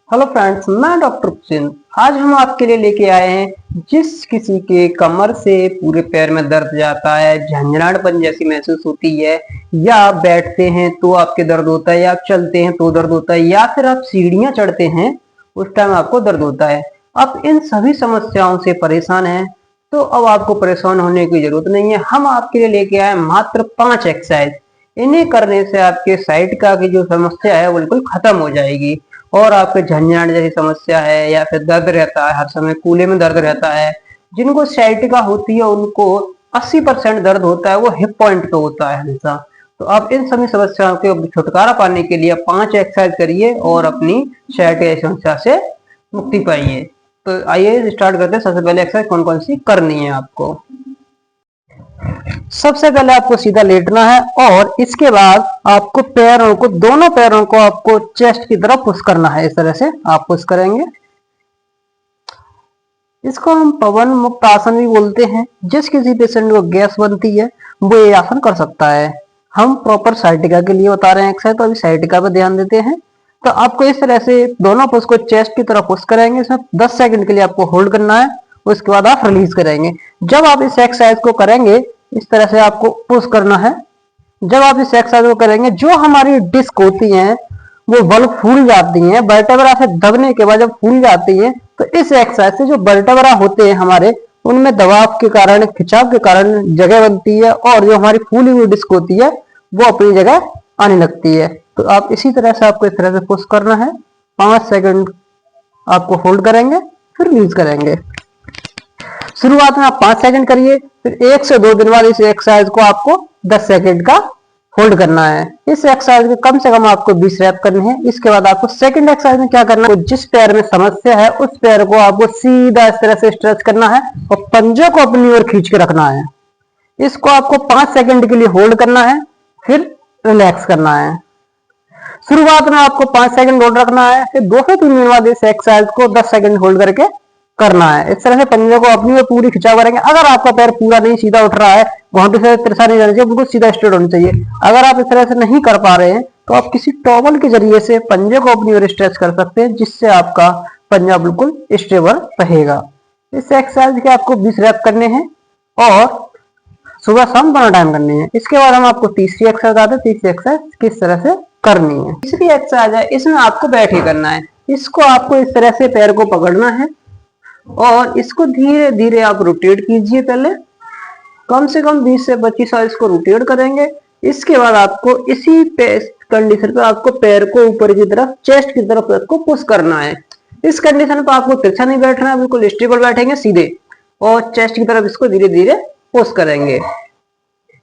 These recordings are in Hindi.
हेलो फ्रेंड्स, मैं डॉक्टर सिंह। आज हम आपके लिए लेके आए हैं जिस किसी के कमर से पूरे पैर में दर्द जाता है, झंझनाहटपन जैसी महसूस होती है, या आप बैठते हैं तो आपके दर्द होता है, या आप चलते हैं तो दर्द होता है, या फिर आप सीढ़ियां चढ़ते हैं उस टाइम आपको दर्द होता है। आप इन सभी समस्याओं से परेशान हैं तो अब आपको परेशान होने की जरूरत नहीं है। हम आपके लिए लेके आए मात्र 5 एक्सरसाइज। इन्हें करने से आपके साइटिका की जो समस्या है वो बिल्कुल खत्म हो जाएगी और आपके झंझनाहट जैसी समस्या है या फिर दर्द रहता है, हर समय कूल्हे में दर्द रहता है, जिनको साइटिका होती है उनको 80% दर्द होता है, वो हिप पॉइंट पे होता है हमेशा। तो आप इन सभी समस्याओं के छुटकारा पाने के लिए 5 एक्सरसाइज करिए और अपनी साइटिका समस्या से मुक्ति पाइए। तो आइए स्टार्ट करते हैं। सबसे पहले एक्सरसाइज कौन कौन सी करनी है आपको। सबसे पहले आपको सीधा लेटना है और इसके बाद आपको पैरों को, दोनों पैरों को आपको चेस्ट की तरफ पुश करना है। इस तरह से आप पुश करेंगे। इसको हम पवन मुक्त आसन भी बोलते हैं। जिस किसी पेशेंट को गैस बनती है वो ये आसन कर सकता है। हम प्रॉपर साइटिका के लिए बता रहे हैं एक्सरसाइज, तो अभी साइटिका पे ध्यान देते हैं। तो आपको इस तरह से दोनों पुश को चेस्ट की तरफ पुश करेंगे। इसमें 10 सेकंड के लिए आपको होल्ड करना है, उसके बाद आप रिलीज करेंगे। जब आप इस एक्सरसाइज को करेंगे, इस तरह से आपको पुश करना है। जब आप इस एक्सरसाइज को करेंगे, जो हमारी डिस्क होती हैं वो बल्ब फूल जाती हैं। वर्टेब्रा से दबने के बाद जब फूल जाती हैं तो इस एक्सरसाइज से जो वर्टेब्रा होते हैं हमारे, उनमें दबाव के कारण, खिंचाव के कारण जगह बनती है और जो हमारी फूली हुई डिस्क होती है वो अपनी जगह आने लगती है। तो आप इसी तरह से आपको इस तरह से पुश करना है। 5 सेकंड आपको होल्ड करेंगे, फिर रिलीज करेंगे। शुरुआत में आप 5 सेकंड करिए, फिर 1 से 2 दिन बाद इस एक्सरसाइज को आपको 10 सेकंड का होल्ड करना है। इस एक्सरसाइज को कम से कम आपको 20 रैप करनी है। इसके बाद आपको सेकंड एक्सरसाइज में क्या करना है, जिस पैर में समस्या है उस पैर को आपको सीधा इस तरह से स्ट्रेच करना है और पंजे को अपनी ओर खींच के रखना है। इसको आपको 5 सेकंड के लिए होल्ड करना है, फिर रिलैक्स करना है। शुरुआत में आपको 5 सेकंड होल्ड रखना है, फिर 2 से 3 मिनट बाद इस एक्सरसाइज को 10 सेकंड होल्ड करके करना है। इस तरह से पंजे को अपनी ओर पूरी खिंचाव करेंगे। अगर आपका पैर पूरा नहीं सीधा उठ रहा है, घुटने से तिरछा नहीं जाना चाहिए, बिल्कुल सीधा स्ट्रेट होना चाहिए। अगर आप इस तरह से नहीं कर पा रहे हैं तो आप किसी टॉवल के जरिए से पंजे को अपनी ओर स्ट्रेच कर सकते हैं, जिससे आपका पंजा बिल्कुल स्टेबल रहेगा। इस एक्सरसाइज के आपको 20 रैप करने हैं और सुबह शाम दोनों टाइम करनी है। इसके बाद हम आपको तीसरी एक्सरसाइज बताते हैं। तीसरी एक्सरसाइज किस तरह से करनी है। तीसरी एक्सरसाइज है, इसमें आपको बैठ के करना है। इसको आपको इस तरह से पैर को पकड़ना है और इसको धीरे धीरे आप रोटेट कीजिए। पहले कम से कम 20 से 25 बार इसको रोटेट करेंगे। इसके बाद आपको इसी कंडीशन पे आपको पैर को ऊपर की तरफ, चेस्ट की तरफ इसको पुश करना है। इस कंडीशन पे आपको तिरछा नहीं बैठना है, बिल्कुल स्टेबल बैठेंगे सीधे और चेस्ट की तरफ इसको धीरे धीरे पुश करेंगे।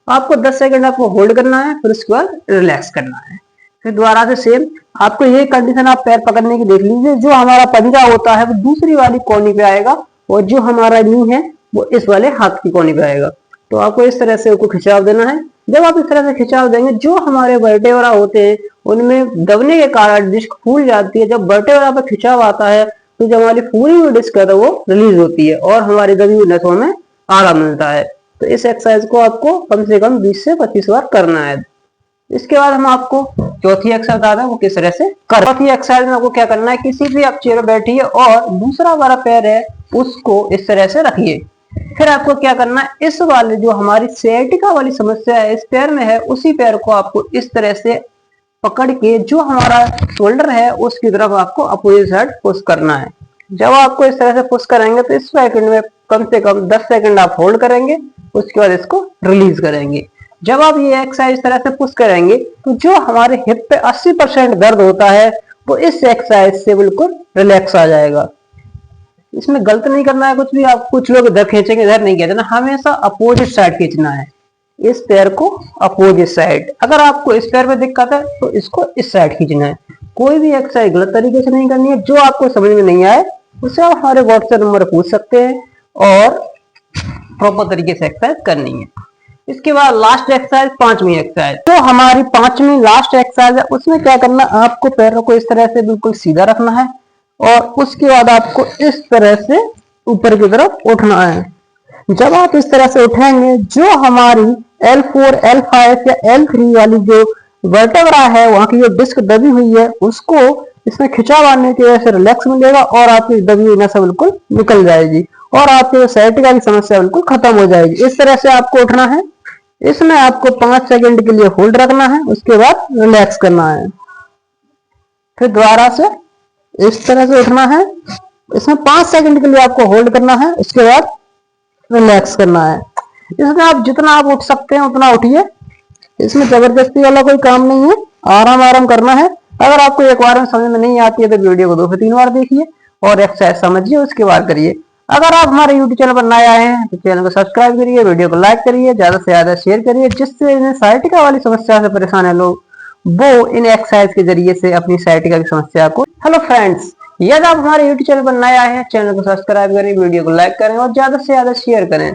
आपको 10 सेकंड आपको होल्ड करना है, फिर उसके बाद रिलैक्स करना है। फिर दोबारा से सेम आपको ये कंडीशन आप पैर पकड़ने की देख लीजिए। जो हमारा पंजा होता है वो दूसरी वाली कोनी पे आएगा और जो हमारा नी है वो इस वाले हाथ की कोनी पे आएगा। तो आपको इस तरह से उसको खिंचाव देना है। जब आप इस तरह से खिंचाव देंगे, जो हमारे वर्टेब्रा होते हैं उनमें दबने के कारण डिस्क फूल जाती है। जब वर्टेब्रा पर खिंचाव आता है तो जो हमारी फूली हुई डिस्क है तो वो रिलीज होती है और हमारी दबी हुई नसों में आराम मिलता है। तो इस एक्सरसाइज को आपको कम से कम 20 से 25 बार करना है। इसके बाद हम आपको चौथी एक्सरसाइज बताते हैं वो किस तरह से कर। चौथी एक्सरसाइज में आपको क्या करना है, किसी भी आप चेयर पर बैठिए और दूसरा वाला पैर है उसको इस तरह से रखिए। फिर आपको क्या करना है, इस वाले जो हमारी सciatica वाली समस्या है इस पैर में है, उसी पैर को आपको इस तरह से पकड़ के जो हमारा शोल्डर है उसकी तरफ आपको अपोजिट साइड पुश करना है। जब आपको इस तरह से पुश करेंगे तो इस सेकंड में कम से कम 10 सेकंड आप होल्ड करेंगे, उसके बाद इसको रिलीज करेंगे। जब आप ये एक्सरसाइज इस तरह से पुश करेंगे तो जो हमारे हिप पे 80% दर्द होता है वो इस एक्सरसाइज से बिल्कुल रिलैक्स आ जाएगा। इसमें गलत नहीं करना है कुछ भी। आप कुछ लोग इधर खींचेंगे, इधर नहीं खींचना, हमेशा अपोजिट साइड खींचना है। इस पैर को अपोजिट साइड। अगर आपको इस पैर में दिक्कत है तो इसको इस साइड खींचना है। कोई भी एक्सरसाइज गलत तरीके से नहीं करनी है। जो आपको समझ में नहीं आए उसे आप हमारे व्हाट्सएप नंबर पूछ सकते हैं और प्रॉपर तरीके से एक्सरसाइज करनी है। इसके बाद लास्ट एक्सरसाइज, 5वीं एक्सरसाइज, तो हमारी 5वीं लास्ट एक्सरसाइज है। उसमें क्या करना, आपको पैरों को इस तरह से बिल्कुल सीधा रखना है और उसके बाद आपको इस तरह से ऊपर की तरफ उठना है। जब आप इस तरह से उठेंगे, जो हमारी L4, L5 या L3 वाली जो वर्टेब्रा है, वहां की जो डिस्क दबी हुई है, उसको इसमें खिंचाव आने की वजह से रिलैक्स मिलेगा और आपकी दबी नस बिल्कुल निकल जाएगी और आपकी साइटिका की समस्या बिल्कुल खत्म हो जाएगी। इस तरह से आपको उठना है। इसमें आपको 5 सेकंड के लिए होल्ड रखना है, उसके बाद रिलैक्स करना है। फिर दोबारा से इस तरह से उठना है। इसमें 5 सेकंड के लिए आपको होल्ड करना है, उसके बाद रिलैक्स करना है। इसमें आप जितना आप उठ सकते हैं उतना उठिए। इसमें जबरदस्ती वाला कोई काम नहीं है, आराम आराम करना है। अगर आपको एक बार में समझ में नहीं आती है तो वीडियो को 2 से 3 बार देखिए और एक्सरसाइज समझिए, उसके बाद करिए। अगर आप हमारे यूट्यूब चैनल पर नए आए हैं तो चैनल को सब्सक्राइब करिए, वीडियो को लाइक करिए, ज्यादा से ज्यादा शेयर करिए, जिससे इन्हें साइटिका वाली समस्या से परेशान है लोग, वो इन एक्सरसाइज के जरिए से अपनी साइटिका की समस्या को। हेलो फ्रेंड्स, यदि आप हमारे यूट्यूब चैनल पर नए आए हैं, चैनल को सब्सक्राइब करें, वीडियो को लाइक करें और ज्यादा से ज्यादा शेयर करें।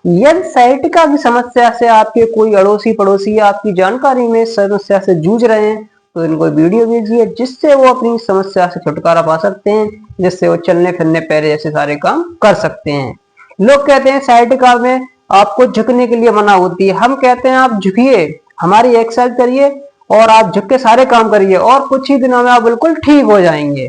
यदि साइटिका की समस्या से आपके कोई अड़ोसी पड़ोसी या आपकी जानकारी में समस्या से जूझ रहे हैं तो इनको वीडियो भेजिए, जिससे वो अपनी समस्या से छुटकारा पा सकते हैं, जिससे वो चलने फिरने पैर जैसे सारे काम कर सकते हैं। लोग कहते हैं साइटिका में आपको झुकने के लिए मना होती है। हम कहते हैं आप झुकिए, हमारी एक्सरसाइज करिए और आप झुक के सारे काम करिए और कुछ ही दिनों में आप बिल्कुल ठीक हो जाएंगे।